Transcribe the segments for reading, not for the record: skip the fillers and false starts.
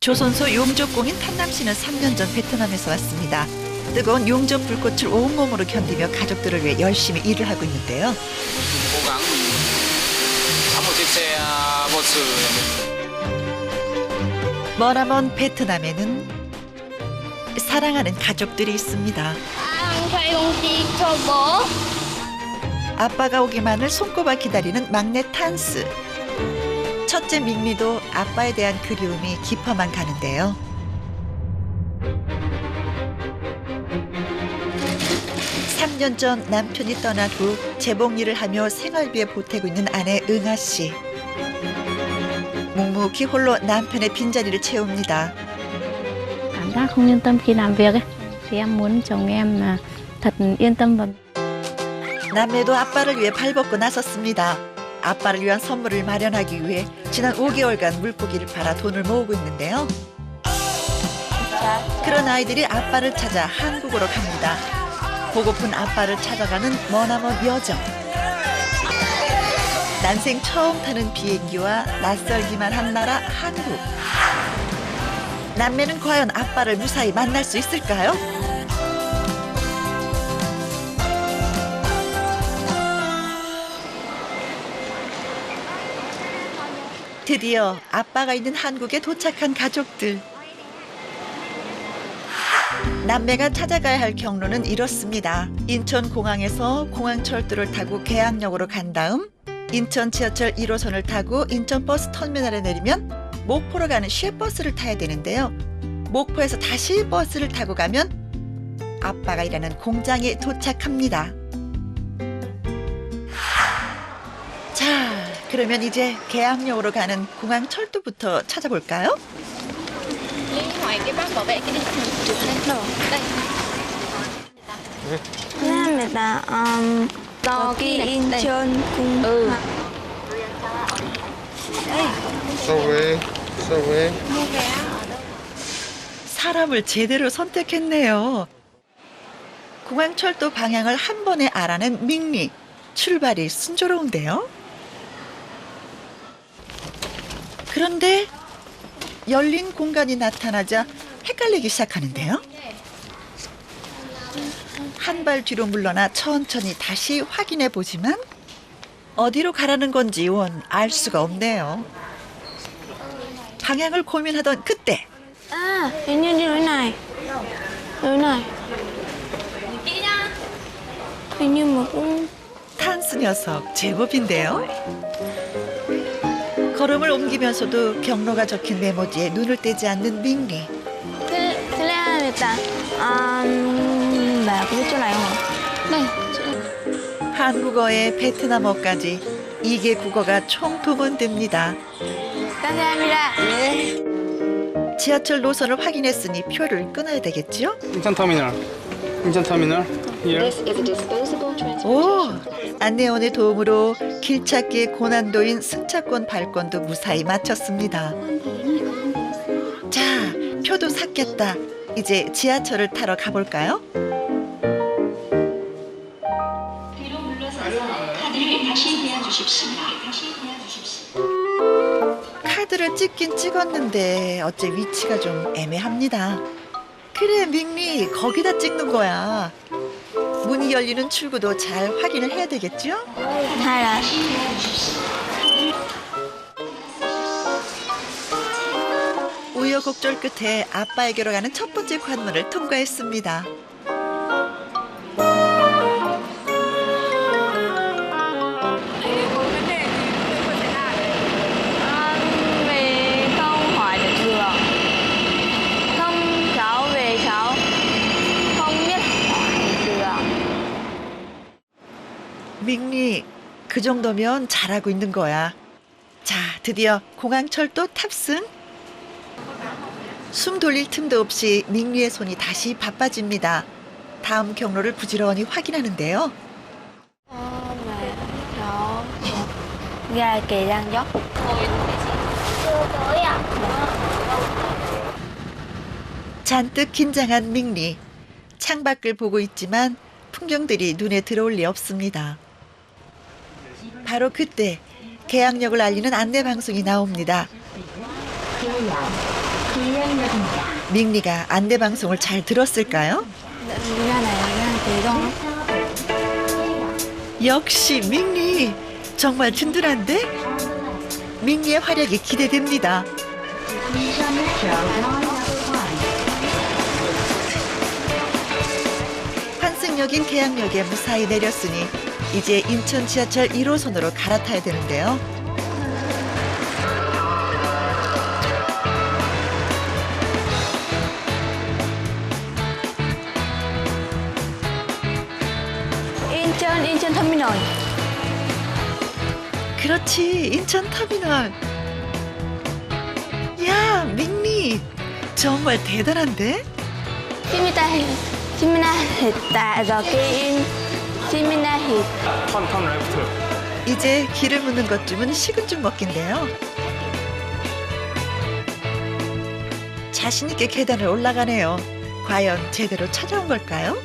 조선소 용접공인 탄남 씨는 3년 전 베트남에서 왔습니다. 뜨거운 용접 불꽃을 온몸으로 견디며 가족들을 위해 열심히 일을 하고 있는데요. 머나먼 베트남에는 사랑하는 가족들이 있습니다. 아빠가 오기만을 손꼽아 기다리는 막내 탄스. 첫째 밍리도 아빠에 대한 그리움이 깊어만 가는데요. 삼 년 전 남편이 떠난 후 재봉 일을 하며 생활비에 보태고 있는 아내 응아 씨. 묵묵히 홀로 남편의 빈자리를 채웁니다. cảm giác không yên tâm khi làm việc ấy. Thì em muốn chồng em là thật yên tâm và 남매도 아빠를 위해 발벗고 나섰습니다. 아빠를 위한 선물을 마련하기 위해 지난 5개월간 물고기를 팔아 돈을 모으고 있는데요. 그런 아이들이 아빠를 찾아 한국으로 갑니다. 보고픈 아빠를 찾아가는 머나먼 여정. 난생 처음 타는 비행기와 낯설기만 한 나라 한국. 남매는 과연 아빠를 무사히 만날 수 있을까요? 드디어 아빠가 있는 한국에 도착한 가족들. 남매가 찾아가야 할 경로는 이렇습니다. 인천공항에서 공항철도를 타고 계양역으로 간 다음 인천 지하철 1호선을 타고 인천 버스터미널에 내리면 목포로 가는 시외버스를 타야 되는데요. 목포에서 다시 버스를 타고 가면 아빠가 일하는 공장에 도착합니다. 자, 그러면 이제 계양역으로 가는 공항철도부터 찾아볼까요? 감사합니다. 여기 인천공항. 사람을 제대로 선택했네요. 공항철도 방향을 한 번에 알아낸 밍리. 출발이 순조로운데요. 그런데 열린 공간이 나타나자 헷갈리기 시작하는데요. 한 발 뒤로 물러나 천천히 다시 확인해 보지만 어디로 가라는 건지 원 알 수가 없네요. 방향을 고민하던 그때 À, hình như đi lối này. Lối này. Hình như mà cũng 탄스 녀석 제법인데요. 걸음을 옮기면서도 경로가 적힌 메모지에 눈을 떼지 않는 밍리. thế là người ta bà có biết chỗ này không ạ? Đây. 한국어에 베트남어까지 2개 국어가 총동원됩니다. 감사합니다. 지하철 노선을 확인했으니 표를 끊어야 되겠죠? 인천터미널. 인천터미널. Here. 오! 안내원의 도움으로 길 찾기의 고난도인 승차권 발권도 무사히 마쳤습니다. 자, 표도 샀겠다. 이제 지하철을 타러 가볼까요? 카드를 찍긴 찍었는데 어째 위치가 좀 애매합니다. 그래, 밍리, 거기다 찍는 거야. 문이 열리는 출구도 잘 확인을 해야 되겠죠? Hay là 우여곡절 끝에 아빠에게로 가는 첫 번째 관문을 통과했습니다. vì không hỏi được đường. Không cháu về cháu không biết hỏi đường. 밍리, 그 정도면 잘하고 있는 거야. 자, 드디어 공항철도 탑승. 숨 돌릴 틈도 없이 밍리의 손이 다시 바빠집니다. 다음 경로를 부지런히 확인하는데요. Mà cháu ra Kỳ Lan dốc. 잔뜩 긴장한 밍리. 창밖을 보고 있지만 풍경들이 눈에 들어올 리 없습니다. 바로 그때 계양역을 알리는 안내 방송이 나옵니다. 밍리가 안내 방송을 잘 들었을까요? Ra này ra kỳ con. 역시 밍리 정말 든든한데? 밍리의 활약이 기대됩니다. 환승역인 계양역에 무사히 내렸으니 이제 인천 지하철 1호선으로 갈아타야 되는데요. Incheon Terminal. 그렇지, 인천 터미널. 야, 밍리 정말 대단한데? Chimina hiện tại rồi cái Chimina hiện. 턴 레프트. 이제 길을 묻는 것쯤은 식은 죽 먹긴데요. 자신 있게 계단을 올라가네요. 과연 제대로 찾아온 걸까요?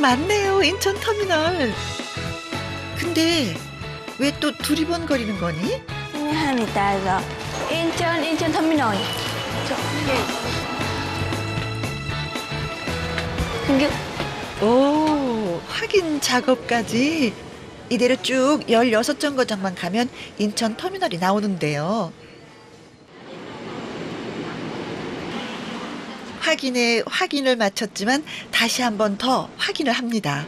맞네요, 인천 터미널. 근데 왜 또 두리번거리는 거니? Chimina hiện tại rồi. Incheon Terminal. Thank you. 오, 확인 작업까지. 이대로 쭉 16정거장만 가면 인천 터미널이 나오는데요. 확인에 확인을 마쳤지만 다시 한 번 더 확인을 합니다.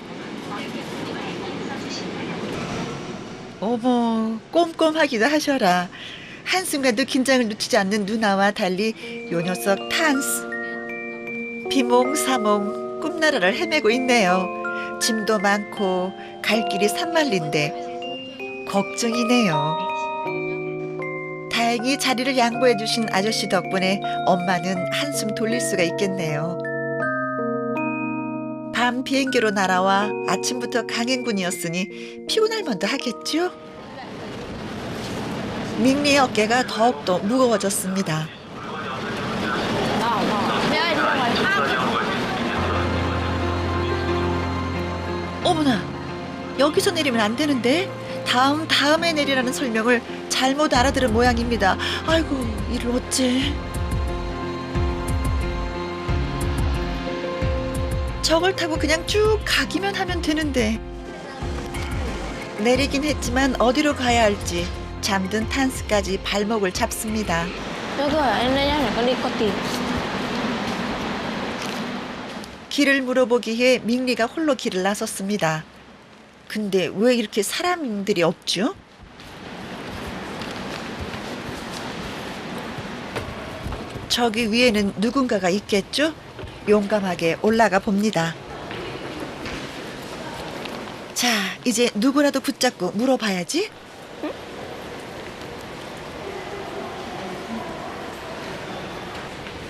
어머, 꼼꼼하기도 하셔라. 한순간도 긴장을 늦추지 않는 누나와 달리 요 녀석 탄스. 비몽사몽 꿈나라를 헤매고 있네요. 짐도 많고 갈 길이 산만리인데 걱정이네요. 다행히 자리를 양보해 주신 아저씨 덕분에 엄마는 한숨 돌릴 수가 있겠네요. 밤 비행기로 날아와 아침부터 강행군이었으니 피곤할 만도 하겠죠? 밍리의 어깨가 더욱더 무거워졌습니다. 어머나, 여기서 내리면 안 되는데? 다음에 내리라는 설명을 잘못 알아들은 모양입니다. 아이고, 이를 어째. 저걸 타고 그냥 쭉 가기만 하면 되는데. 내리긴 했지만 어디로 가야 할지 잠든 탄스까지 발목을 잡습니다. Được rồi, em đây nhá, để con đi có tiền. 길을 물어보기에 밍리가 홀로 길을 나섰습니다. 근데 왜 이렇게 사람들이 없죠? 저기 위에는 누군가가 있겠죠? 용감하게 올라가 봅니다. 자, 이제 누구라도 붙잡고 물어봐야지.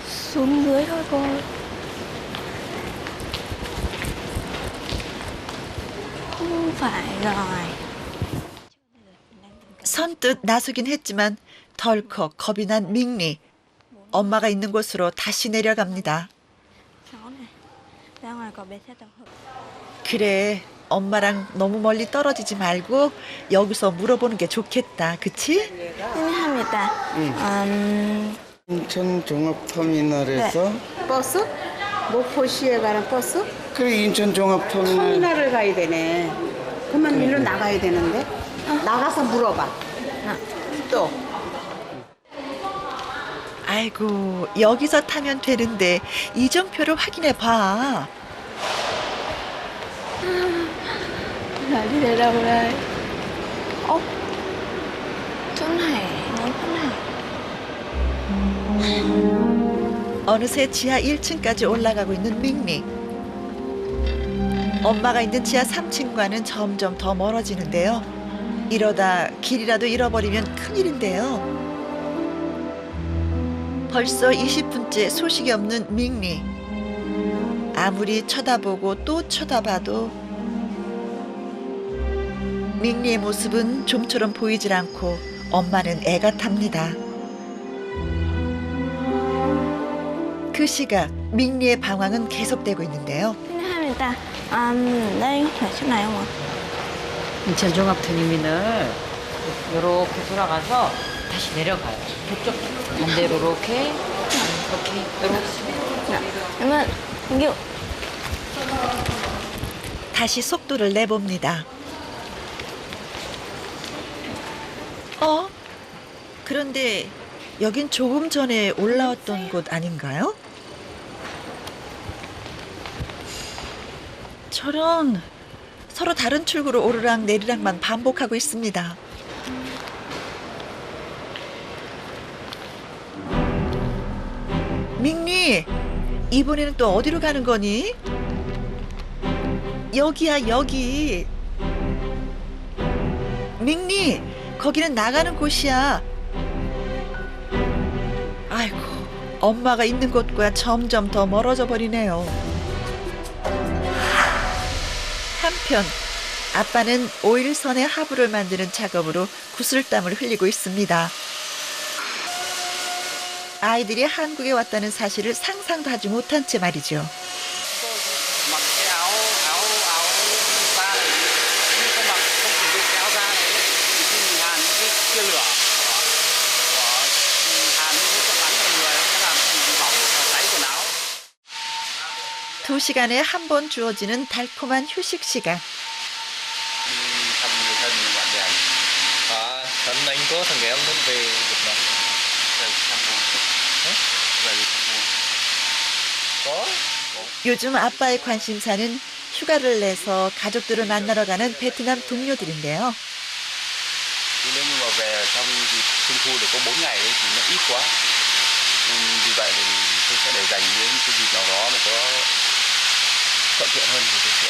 Xuống dưới thôi cô. Không phải rồi. 선뜻 나서긴 했지만 덜컥 겁이 난 밍리. 엄마가 있는 곳으로 다시 내려갑니다. Cháu này, ra ngoài có bé xe tập hợp. 그래, 엄마랑 너무 멀리 떨어지지 말고 여기서 물어보는 게 좋겠다. 그치? 합니다. 인천 종합터미널에서 버스? 목포시에 가는 버스? 그 인천 종합터미널 터미널을 가야 되네. 그러면 일로 나가야 되는데. 나가서 물어봐. 또. 아이고, 여기서 타면 되는데 이정표를 확인해 봐. Là đi về đâu đây? Ồ, chỗ này, nó chỗ này. 어느새 지하 1층까지 올라가고 있는 밍리. 엄마가 있는 지하 3층과는 점점 더 멀어지는데요. 이러다 길이라도 잃어버리면 큰일인데요. 벌써 20분째 소식이 없는 밍리. 아무리 쳐다보고 또 쳐다봐도 밍리의 모습은 좀처럼 보이질 않고 엄마는 애가 탑니다. 그 시각 밍리의 방황은 계속되고 있는데요. 합니다. đây là chỗ này không ạ? 인천 종합터미널 이렇게 돌아가서 다시 내려가요. 그쪽 반대로 이렇게 Cảm ơn. Thank you. 다시 속도를 내봅니다. 그런데 여긴 조금 전에 올라왔던 곳 아닌가요? 저런, 서로 다른 출구로 오르락 내리락만 반복하고 있습니다. 밍리, 이번에는 또 어디로 가는 거니? 여기야, 여기. 밍리, 거기는 나가는 곳이야. 아이고, 엄마가 있는 곳과 점점 더 멀어져 버리네요. 한편 아빠는 오일선의 하부를 만드는 작업으로 구슬땀을 흘리고 있습니다. 아이들이 한국에 왔다는 사실을 상상도 하지 못한 채 말이죠. mặc cái áo áo áo ta này nhưng không mặc không sử dụng cái áo da này ấy, thì khi mình hàn những cái tia lửa của hàn những cái bắn vào người sẽ làm cho mình bị bỏng và cháy quần áo. 2시간에 한 번 주어지는 달콤한 휴식 시간. Thăm người thân bạn bè. Thằng anh có thằng em muốn về Việt Nam. Về thăm buồn. Về thăm buồn. Có. 요즘 아빠의 관심사는 휴가를 내서 가족들을 만나러 가는 베트남 동료들인데요. Chứ nếu như mà về trong dịp Trung thu được có 4 ngày ấy thì nó ít quá. Nên vì vậy thì tôi sẽ để dành những cái dịp nào đó mà có thuận tiện hơn thì tôi sẽ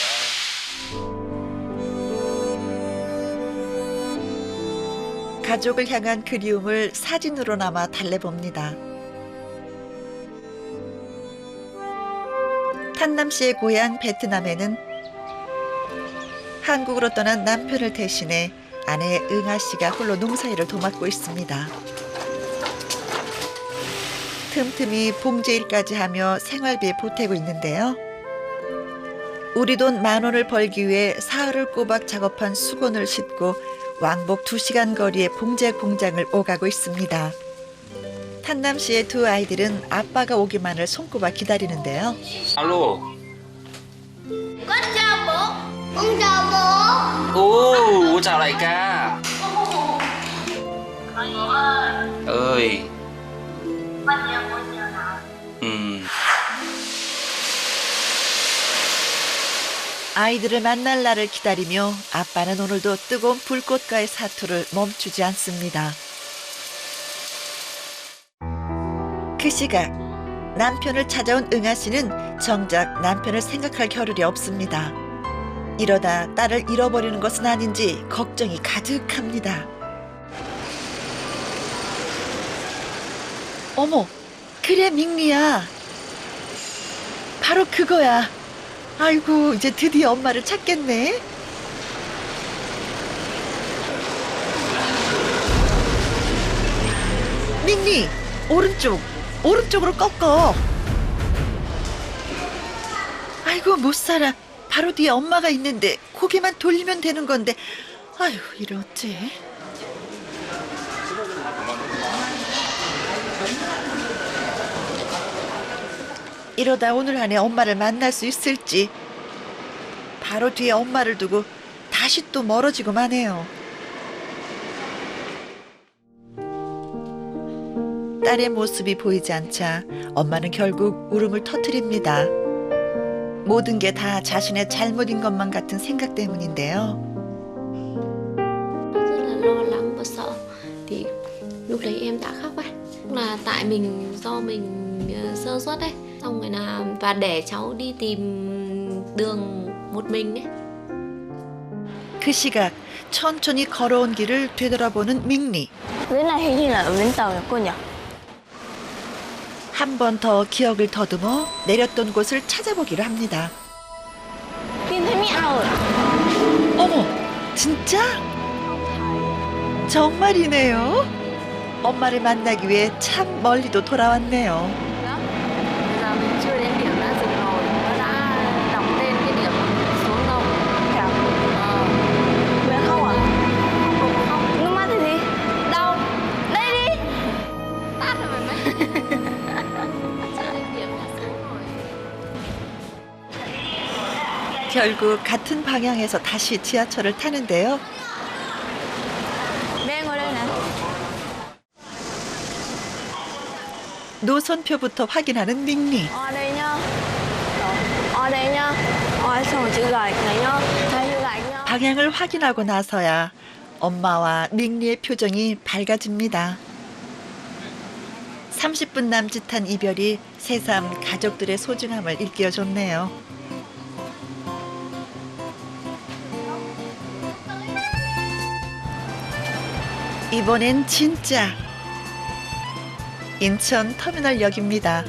가족을 향한 그리움을 사진으로나마 달래봅니다. 탄남 씨의 고향 베트남에는 한국으로 떠난 남편을 대신해 아내 응아 씨가 홀로 농사일을 도맡고 있습니다. 틈틈이 봉제일까지 하며 생활비에 보태고 있는데요. 우리 돈 10,000원을 벌기 위해 사흘을 꼬박 작업한 수건을 싣고 왕복 2시간 거리의 봉제 공장을 오가고 있습니다. 탄남 씨의 두 아이들은 아빠가 오기만을 손꼽아 기다리는데요. alo. Con chào bố. Con chào bố. Ô, chào đại ca. Ơi. 아이들을 만날 날을 기다리며 아빠는 오늘도 뜨거운 불꽃과의 사투를 멈추지 않습니다. 그 시각 남편을 찾아온 응아 씨는 정작 남편을 생각할 겨를이 없습니다. 이러다 딸을 잃어버리는 것은 아닌지 걱정이 가득합니다. 어머, 그래 밍리야. 바로 그거야. 아이고, 이제 드디어 엄마를 찾겠네. 밍리, 오른쪽으로 꺾어. 아이고, 못 살아. 바로 뒤에 엄마가 있는데 고개만 돌리면 되는 건데. 아휴, 이래 어째. 이러다 오늘 안에 엄마를 만날 수 있을지. 바로 뒤에 엄마를 두고 다시 또 멀어지고만 해요. 딸의 모습이 보이지 않자 엄마는 결국 울음을 터뜨립니다. 모든 게 다 자신의 잘못인 것만 같은 생각 때문인데요. Rất là lo lắng và sợ. Thì lúc đấy em đã khóc ấy. Là tại mình do mình sơ suất ấy. Xong rồi là và để cháu đi tìm đường một mình ấy. 그 시각 천천히 걸어온 길을 되돌아보는 밍리. Dưới này hình như là ở bến tàu nhỉ cô nhỉ? 한 번 더 기억을 더듬어 내렸던 곳을 찾아보기로 합니다. Tìm thấy mẹ rồi. 어머, 진짜? 정말이네요. 엄마를 만나기 위해 참 멀리도 돌아왔네요. Giờ mình chưa đến điểm đã dừng rồi. Nó đã đọc tên cái điểm xuống đâu. Hả? Mẹ không à? Không. Nước mắt thì gì? Đâu? Đây đi. Tát rồi mày. 결국 같은 방향에서 다시 지하철을 타는데요. Bé ngồi đây nè. 노선표부터 확인하는 닝니. Ở đây nhá. Ở đây nhá. xong rồi chữ gạch này nhá. Thấy chữ gạch nhá. 방향을 확인하고 나서야 엄마와 닝니의 표정이 밝아집니다. 30분 남짓한 이별이 새삼 가족들의 소중함을 일깨워줬네요. 이번엔 진짜 인천 터미널역입니다.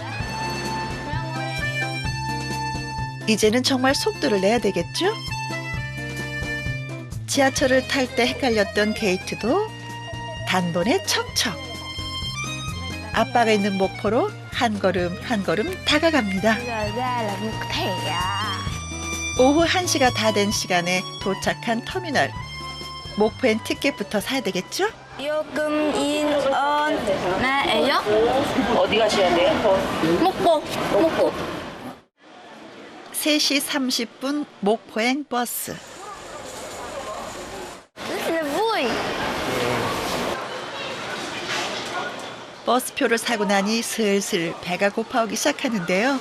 이제는 정말 속도를 내야 되겠죠? 지하철을 탈 때 헷갈렸던 게이트도 단번에 척척. 아빠가 있는 목포로 한 걸음 한 걸음 다가갑니다. Giờ ra là một thẻ à. 오후 1시가 다 된 시간에 도착한 터미널. 목포엔 티켓부터 사야 되겠죠? 요금 인원 나예요? 어디 가셔야 돼요? 목포. 목포. 3시 30분 목포행 버스. Rất là vui. 버스표를 사고 나니 슬슬 배가 고파오기 시작하는데요.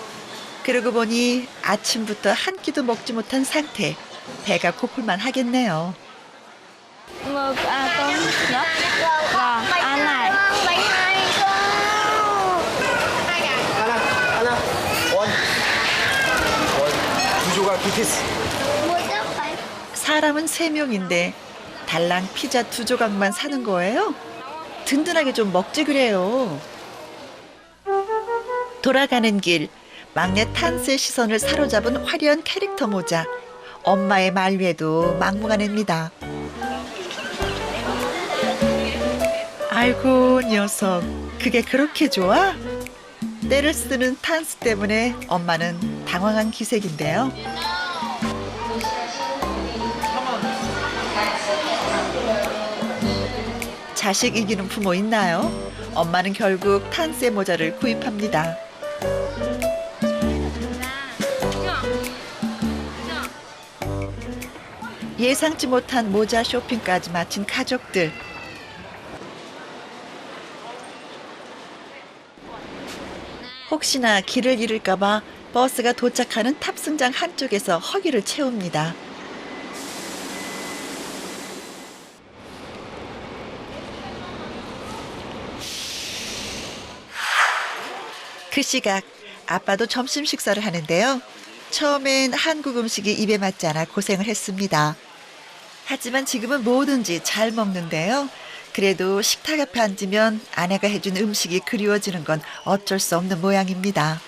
그러고 보니 아침부터 한 끼도 먹지 못한 상태. 배가 고플만 하겠네요. Mực à con đó. Rồi, ăn này. 하나, 원. 두 조각 비티스. 사람은 3명인데 달랑 피자 2조각만 사는 거예요? 든든하게 좀 먹지 그래요. 돌아가는 길 막내 탄스의 시선을 사로잡은 화려한 캐릭터 모자. 엄마의 말 외에도 막무가내입니다. 아이고 녀석, 그게 그렇게 좋아? 때를 쓰는 탄스 때문에 엄마는 당황한 기색인데요. 자식 이기는 부모 있나요? 엄마는 결국 탄스의 모자를 구입합니다. 예상치 못한 모자 쇼핑까지 마친 가족들. 혹시나 길을 잃을까봐 버스가 도착하는 탑승장 한쪽에서 허기를 채웁니다. 그 시각 아빠도 점심 식사를 하는데요. 처음엔 한국 음식이 입에 맞지 않아 고생을 했습니다. 하지만 지금은 뭐든지 잘 먹는데요. 그래도 식탁 앞에 앉으면 아내가 해준 음식이 그리워지는 건 어쩔 수 없는 모양입니다.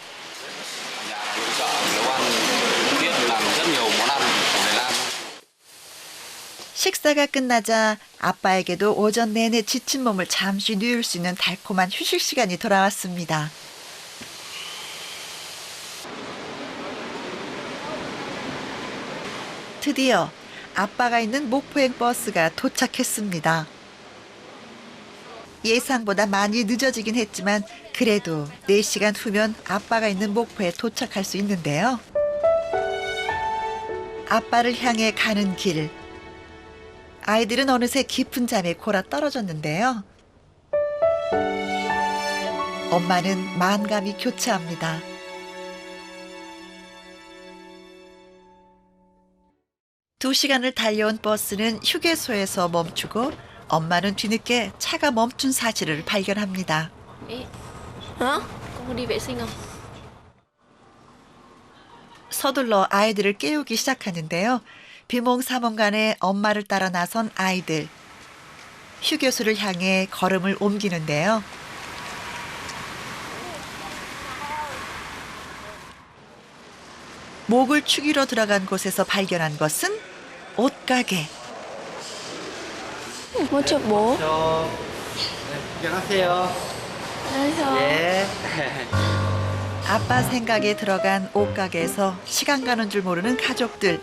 식사가 끝나자 아빠에게도 오전 내내 지친 몸을 잠시 누울 수 있는 달콤한 휴식 시간이 돌아왔습니다. 드디어 아빠가 있는 목포행 버스가 도착했습니다. 예상보다 많이 늦어지긴 했지만 그래도 4시간 후면 아빠가 있는 목포에 도착할 수 있는데요. 아빠를 향해 가는 길. 아이들은 어느새 깊은 잠에 골아 떨어졌는데요. 엄마는 만감이 교차합니다. 두 시간을 달려온 버스는 휴게소에서 멈추고 엄마는 뒤늦게 차가 멈춘 사실을 발견합니다. Ê, hả? Con có đi vệ sinh không? 서둘러 아이들을 깨우기 시작하는데요. 비몽사몽간에 엄마를 따라 나선 아이들. 휴게소를 향해 걸음을 옮기는데요. 목을 축이러 들어간 곳에서 발견한 것은 옷가게. Một triệu bố. 안녕하세요. 안녕하세요. 네. 아빠 생각에 들어간 옷가게에서 시간 가는 줄 모르는 가족들.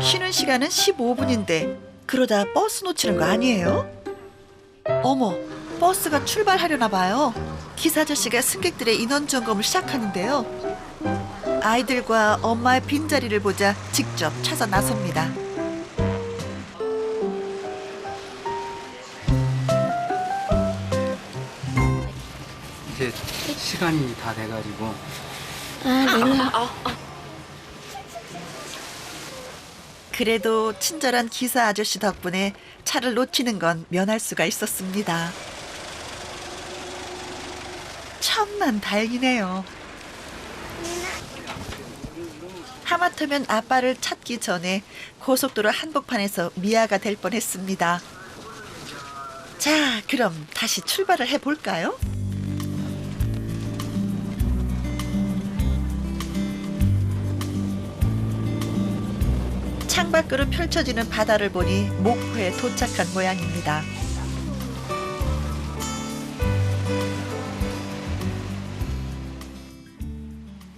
쉬는 시간은 15분인데 그러다 버스 놓치는 거 아니에요? 어머, 버스가 출발하려나 봐요. 기사 아저씨가 승객들의 인원 점검을 시작하는데요. 아이들과 엄마의 빈자리를 보자 직접 찾아 나섭니다. 이제 시간이 다 돼가지고 그래도 친절한 기사 아저씨 덕분에 차를 놓치는 건 면할 수가 있었습니다. 천만 다행이네요. 하마터면 아빠를 찾기 전에 고속도로 한복판에서 미아가 될 뻔했습니다. 자, 그럼 다시 출발을 해볼까요? 창밖으로 펼쳐지는 바다를 보니 목포에 도착한 모양입니다.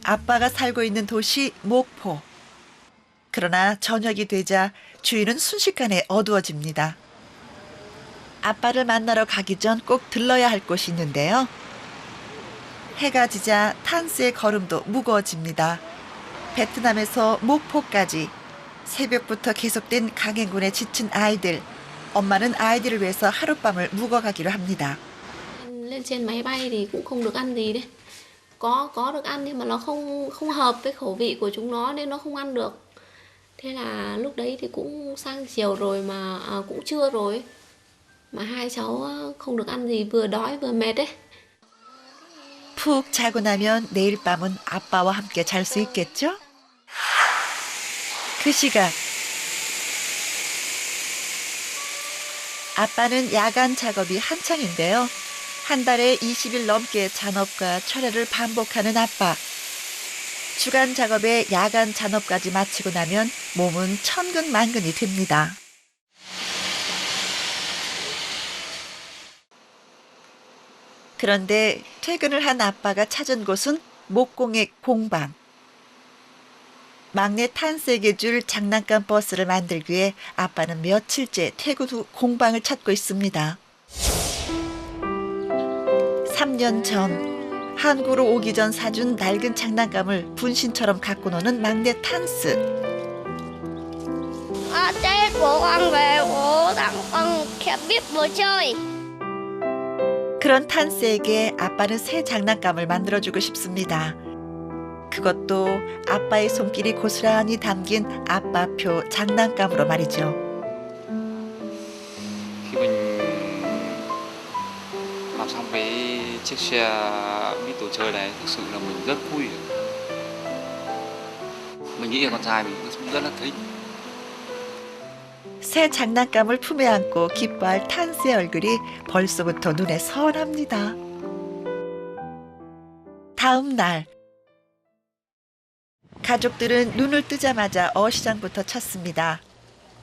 아빠가 살고 있는 도시 목포. 그러나 저녁이 되자 주위는 순식간에 어두워집니다. 아빠를 만나러 가기 전 꼭 들러야 할 곳이 있는데요. 해가 지자 탄스의 걸음도 무거워집니다. 베트남에서 목포까지 새벽부터 계속된 강행군에 지친 아이들. 엄마는 아이들을 위해서 하룻밤을 묵어가기로 합니다. Lên trên máy bay thì cũng không được ăn gì đấy. Có được ăn nhưng mà nó không hợp với khẩu vị của chúng nó nên nó không ăn được. Thế là lúc đấy thì cũng sang chiều rồi mà cũng trưa rồi. Mà hai cháu không được ăn gì, vừa đói vừa mệt đấy. 푹 자고 나면 내일 밤은 아빠와 함께 잘 수 있겠죠? 그 시각 아빠는 야간 작업이 한창인데요. 한 달에 20일 넘게 잔업과 철회를 반복하는 아빠. 주간 작업에 야간 잔업까지 마치고 나면 몸은 천근만근이 됩니다. 그런데 퇴근을 한 아빠가 찾은 곳은 목공의 공방. 막내 탄스에게 줄 장난감 버스를 만들기 위해 아빠는 며칠째 퇴근 후 공방을 찾고 있습니다. 3년 전 한국으로 오기 전 사준 낡은 장난감을 분신처럼 갖고 노는 막내 탄스. Tết của con về bố tặng con kẹp vừa chơi. 그런 탄스에게 아빠는 새 장난감을 만들어주고 싶습니다. 그것도 아빠의 손길이 고스란히 담긴 아빠표 장난감으로 말이죠. Khi mình làm xong cái chiếc xe buýt đồ chơi này, thực sự là mình rất vui. Mình nghĩ là con trai mình cũng rất là thích. 새 장난감을 품에 안고 기뻐할 탄스의 얼굴이 벌써부터 눈에 선합니다. 다음 날 가족들은 눈을 뜨자마자 어시장부터 찾습니다.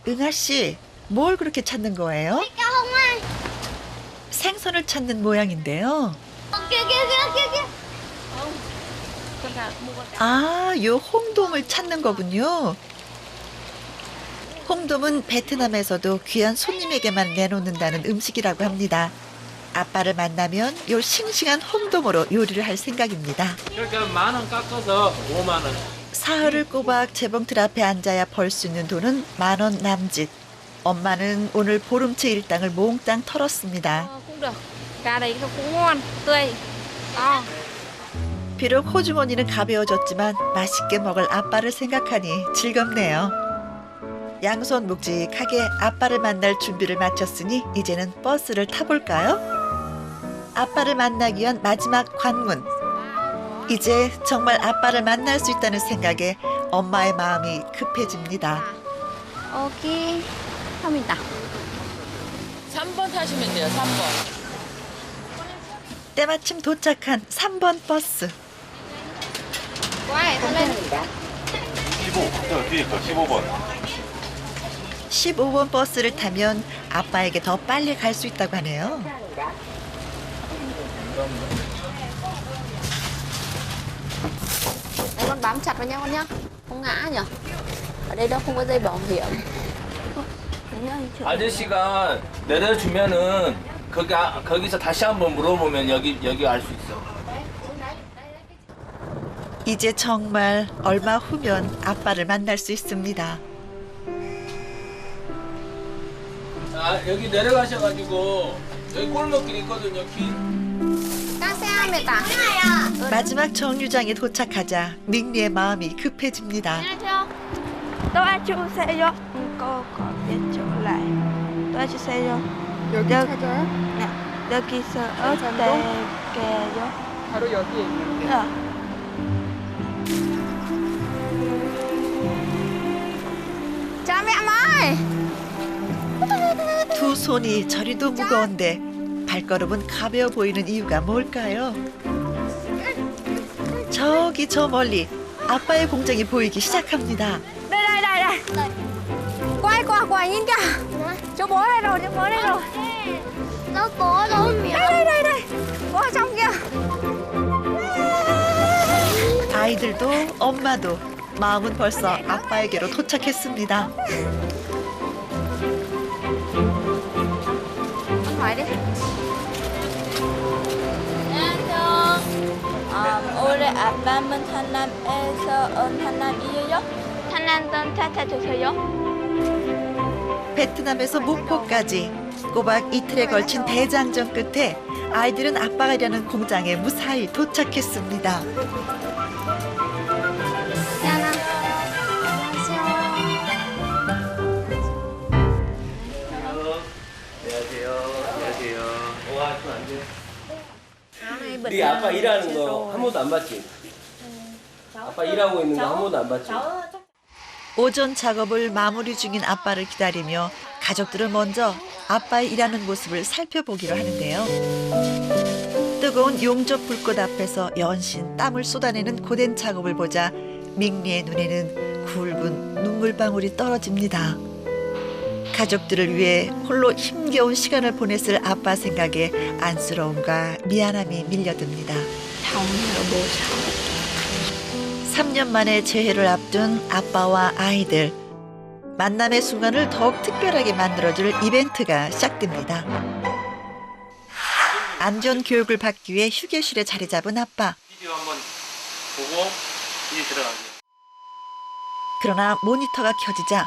응아 씨, 뭘 그렇게 찾는 거예요? 생선을 찾는 모양인데요. 아, 요 홍돔을 찾는 거군요. 홍돔은 베트남에서도 귀한 손님에게만 내놓는다는 음식이라고 합니다. 아빠를 만나면 요 싱싱한 홍돔으로 요리를 할 생각입니다. 그러니까 10,000원 깎아서 50,000원. 사흘을 꼬박 재봉틀 앞에 앉아야 벌 수 있는 돈은 10,000원 남짓. 엄마는 오늘 보름째 일당을 몽땅 털었습니다. Cũng được. Gà đấy nó cũng ngon, tươi. 비록 호주머니는 가벼워졌지만 맛있게 먹을 아빠를 생각하니 즐겁네요. 양손 묵직하게 아빠를 만날 준비를 마쳤으니 이제는 버스를 타볼까요? 아빠를 만나기 위한 마지막 관문. 이제 정말 아빠를 만날 수 있다는 생각에 엄마의 마음이 급해집니다. Ok. 갑니다. 3번 타시면 돼요, 3번. 때마침 도착한 3번 버스. 15번 버스를 타면 아빠에게 더 빨리 갈 수 있다고 하네요. Đấy, con bám chặt vào nhau con nhá. Không ngã nhỉ? Ở đây đâu không có dây bảo hiểm. 아저씨가 내려주면은 거기서 다시 한번 물어보면 여기 알 수 있어. 이제 정말 얼마 후면 아빠를 만날 수 있습니다. 자, 여기 내려가셔가지고 여기 골목길 있거든요. 길. 마지막 정류장에 도착하자 민리의 마음이 급해집니다. 도와주세요. có biết chỗ lại. 도와주세요. 여기 찾아요? 네. 여기서 어떻게요? 바로 여기에 있는데. Cha mẹ ơi! 두 손이 저리도 무거운데 발걸음은 가벼워 보이는 이유가 뭘까요? 저기 저 멀리 아빠의 공장이 보이기 시작합니다. Đây. Quay nhìn kìa. Chỗ bố đây rồi, chỗ bố đây rồi. Nó có đâu Đây. Bố ở trong kìa. 아이들도 엄마도 마음은 벌써 아빠에게로 도착했습니다. Hỏi đi. 올해 아빠는 한남에서 온 한남이에요? 한남동 찾아주세요. 베트남에서 목포까지 꼬박 이틀에 걸친 대장정 끝에 아이들은 아빠가 일하는 공장에 무사히 도착했습니다. 네 아빠 일하는 거 한 번도 안 봤지? 아빠 일하고 있는 거 한 번도 안 봤지? 오전 작업을 마무리 중인 아빠를 기다리며 가족들은 먼저 아빠의 일하는 모습을 살펴보기로 하는데요. 뜨거운 용접 불꽃 앞에서 연신 땀을 쏟아내는 고된 작업을 보자 민리의 눈에는 굵은 눈물방울이 떨어집니다. 가족들을 위해 홀로 힘겨운 시간을 보냈을 아빠 생각에 안쓰러움과 미안함이 밀려듭니다. 3년 만에 재회를 앞둔 아빠와 아이들. 만남의 순간을 더욱 특별하게 만들어줄 이벤트가 시작됩니다. 안전 교육을 받기 위해 휴게실에 자리 잡은 아빠. 비디오 한번 보고 이제 들어가게. 그러나 모니터가 켜지자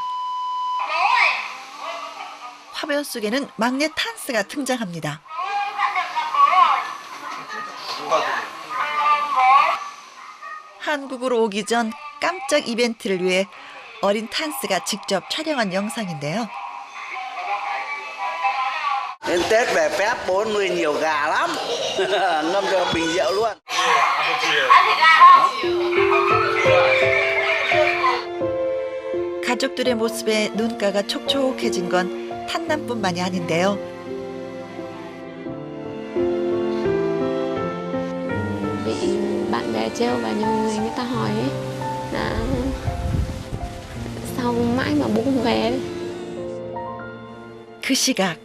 화면 속에는 막내 탄스가 등장합니다. 한국으로 오기 전 깜짝 이벤트를 위해 어린 탄스가 직접 촬영한 영상인데요. Đến Tết về phép 40 nhiều gà lắm. Ngâm cho bình rượu luôn. 가족들의 모습에 눈가가 촉촉해진 건 탄남뿐만이 아닌데요. bị bạn bè trêu và nhiều người ta hỏi ấy, là sao mãi mà bố không về. 그 시각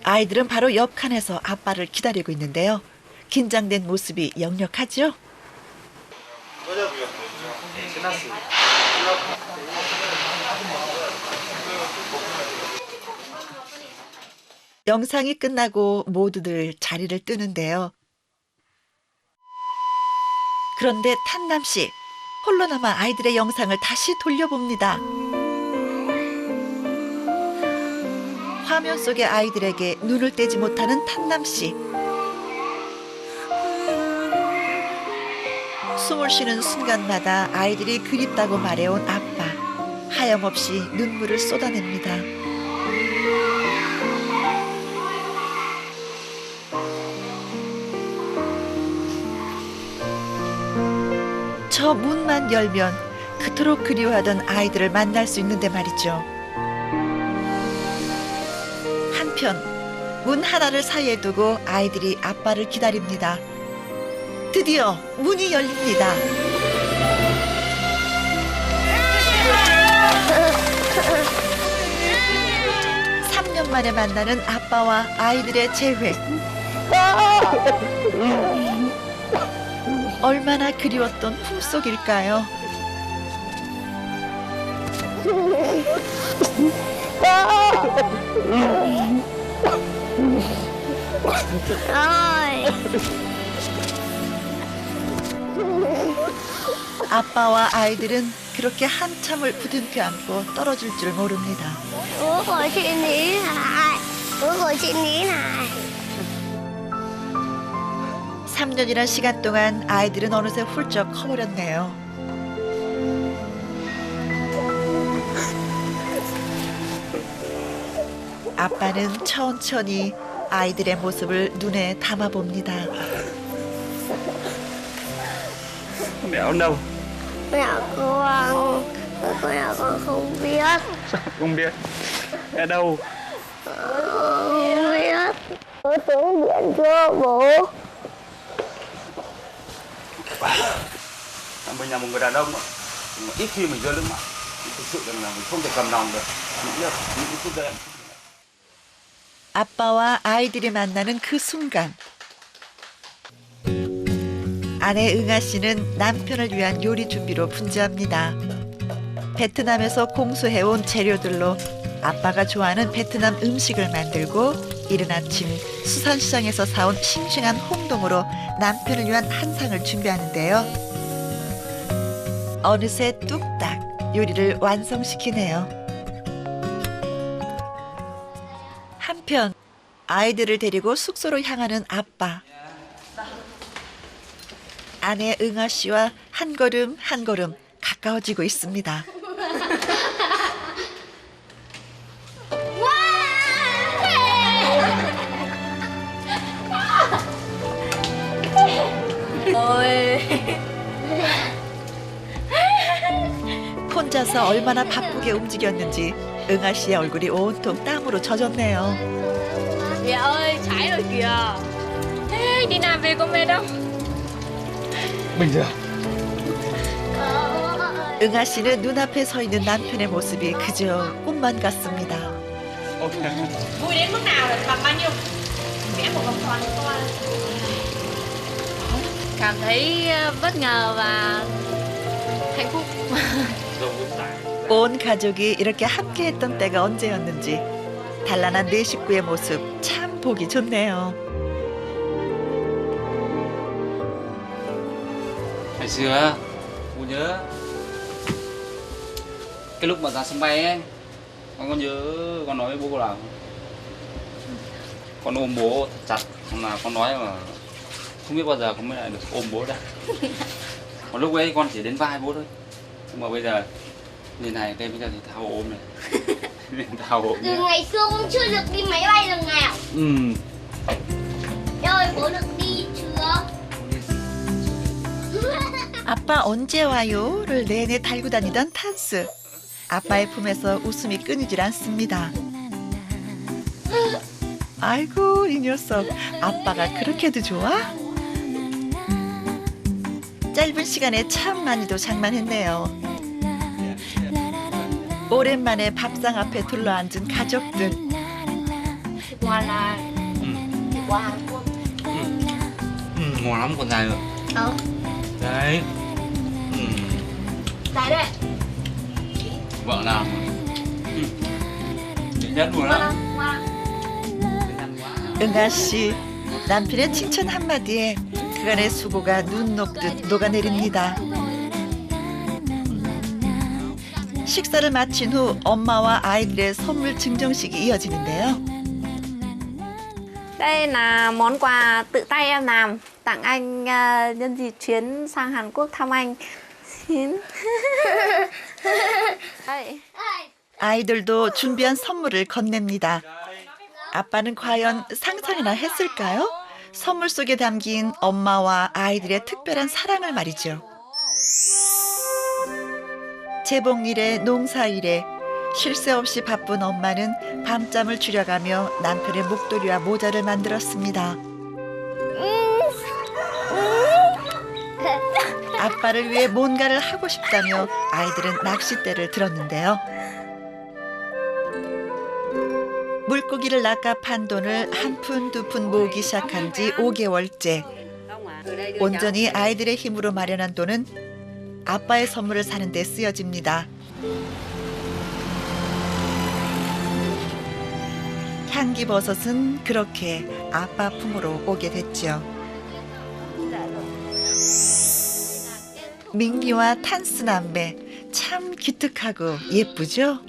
아이들은 바로 옆 칸에서 아빠를 기다리고 있는데요. 긴장된 모습이 역력하죠. 영상이 끝나고 모두들 자리를 뜨는데요. 그런데 탄남 씨 홀로 남아 아이들의 영상을 다시 돌려봅니다. 화면 속의 아이들에게 눈을 떼지 못하는 탄남 씨. 숨을 쉬는 순간마다 아이들이 그립다고 말해온 아빠. 하염없이 눈물을 쏟아냅니다. 저 문만 열면 그토록 그리워하던 아이들을 만날 수 있는데 말이죠. 한편 문 하나를 사이에 두고 아이들이 아빠를 기다립니다. 드디어 문이 열립니다. (3년) 만에 만나는 아빠와 아이들의 재회. 얼마나 그리웠던 품속일까요? 아빠와 아이들은 그렇게 한참을 부둥켜 안고 떨어질 줄 모릅니다. Ủa rồi chị nghĩ lại. Ủa rồi chị nghĩ lại. 3년이란 시간 동안 아이들은 어느새 훌쩍 커버렸네요. 아빠는 천천히 아이들의 모습을 눈에 담아봅니다. Mẹ con đâu? Mẹ con. Mẹ con không biết. Không biết. Mẹ đâu? Không biết. Bố xuống biển chưa bố? Mình là một người đàn ông mà ít khi mình rơi nước mắt. Thực sự là mình không thể cầm lòng được. Những phút giây. 아빠와 아이들이 만나는 그 순간 아내 응아 씨는 남편을 위한 요리 준비로 분주합니다. 베트남에서 공수해온 재료들로 아빠가 좋아하는 베트남 음식을 만들고 이른 아침 수산시장에서 사온 싱싱한 홍동으로 남편을 위한 한상을 준비하는데요. 어느새 뚝딱 요리를 완성시키네요. 한편 아이들을 데리고 숙소로 향하는 아빠. 아내 응아 씨와 한 걸음 한 걸음 가까워지고 있습니다. 혼자서 얼마나 바쁘게 움직였는지 응아 씨의 얼굴이 온통 땀으로 젖었네요. Mẹ ơi, trái rồi kìa. Thế đi làm về có mệt không? Bình thường. 응아 씨는 눈앞에 서 있는 남편의 모습이 그저 꿈만 같습니다. Vui đến mức nào rồi? Bằng bao nhiêu? Vẽ một vòng tròn cho con. Cảm thấy bất ngờ và hạnh phúc. 온 가족이 이렇게 함께했던 때가 언제였는지 단란한 네 식구의 모습 참 보기 좋네요. Ngày xưa cô nhớ cái lúc mà ra sân bay ấy, con có nhớ con nói với bố cô là con ôm bố thật chặt, mà con nói mà không biết bao giờ con mới lại được ôm bố đâu. Còn lúc ấy con chỉ đến vai bố thôi, nhưng mà bây giờ như này đây bây giờ thì thao ôm này. Thao ôm Từ ngày xưa con chưa được đi máy bay lần nào. Rồi bố được đi chưa? 아빠 언제 와요?를 내내 달고 다니던 탄스. 아빠의 품에서 웃음이 끊이질 않습니다. 아이고 이 녀석 아빠가 그렇게도 좋아? 짧은 시간에 참 많이도 장만했네요. 오랜만에 밥상 앞에 둘러앉은 가족들. Ngoài là qua Hàn Quốc. Ngon lắm con dài rồi. Đấy. Đấy đấy. Vợ làm nhất luôn á. 응아 씨 남편의 칭찬 한마디에 그간의 수고가 눈 녹듯 녹아내립니다. 식사를 마친 후 엄마와 아이들의 선물 증정식이 이어지는데요. Đây là món quà tự tay em làm tặng anh nhân dịp chuyến sang Hàn Quốc thăm anh. Xin. 아이들도 준비한 선물을 건넵니다. 아빠는 과연 상상이나 했을까요? 선물 속에 담긴 엄마와 아이들의 특별한 사랑을 말이죠. 재봉일에 농사일에 쉴 새 없이 바쁜 엄마는 밤잠을 줄여가며 남편의 목도리와 모자를 만들었습니다. 아빠를 위해 뭔가를 하고 싶다며 아이들은 낚싯대를 들었는데요. 물고기를 낚아 판 돈을 한 푼 두 푼 모으기 시작한 지 5개월째. 온전히 아이들의 힘으로 마련한 돈은 아빠의 선물을 사는 데 쓰여집니다. 향기버섯은 그렇게 아빠 품으로 오게 됐죠. 민기와 탄스 남매 참 기특하고 예쁘죠?